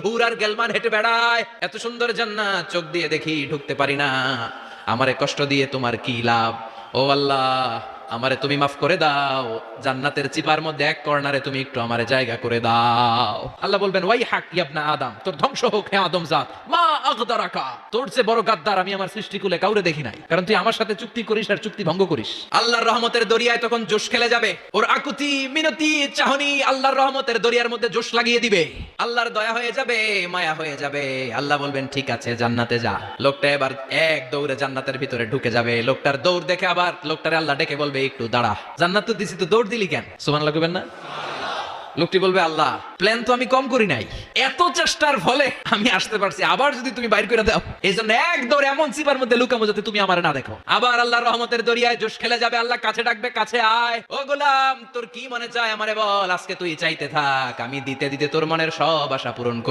হুর আর গেলমান হেঁটে বেড়ায়, এত সুন্দর জান্নাত চোখ দিয়ে দেখি ঢুকতে পারি না, আমারে কষ্ট দিয়ে তোমার কি লাভ? ও আল্লাহ, আমারে তুমি মাফ করে দাও, জান্নাতের চিপার মধ্যে এক কর্নারে তুমি একটু আমারে জায়গা করে দাও। আল্লাহ বলবেন, ওয়াই হাক ইবনা আদম, তোর ধ্বংস হোক হে আদম জাত, মা আগদারাকা, তোর চেয়ে বড় গাদ্দার আমি আমার সৃষ্টিকুলে কাউরে দেখি নাই, কারণ তুই আমার সাথে চুক্তি করিস আর চুক্তি ভঙ্গ করিস। আল্লাহর রহমতের দরিয়ায় তখন জোশ খেলে যাবে, ওর আকুতি মিনতি চাহনি আল্লাহর রহমতের দরিয়ার মধ্যে জোশ লাগিয়ে দিবে, আল্লাহর দয়া হয়ে যাবে, মায়া হয়ে যাবে। আল্লাহ বলবেন, ঠিক আছে জান্নাতে যা। লোকটা এবার এক দৌড়ে জান্নাতের ভিতরে ঢুকে যাবে। লোকটার দৌড় দেখে আবার লোকটারে আল্লাহ ডেকে বলবে, একটু দাঁড়া, জান্নাত তো দিছি, তো দৌড় দিলি কেন? সুবহানাল্লাহ কইবেন না? লোকটি বলবে, আল্লাহ প্ল্যান তো আমি কম করি নাই, এত চেষ্টার ফলে আমি আসতে পারছি, আবার যদি তুমি বাইর করে দাও, এই জন্য এক দৌড়ে এমন চিপার মধ্যে লুকামো যাতে তুমি আমার না দেখো। আবার আল্লাহর রহমতের দরিয়ায় জোশ খেলে যাবে, আল্লাহ কাছে ডাকবে, কাছে আয়, ও গোলাম তোর কি মনে চায় আমারে বল, আজকে তুই চাইতে থাক, আমি দিতে দিতে তোর মনের সব আশা পূরণ করি।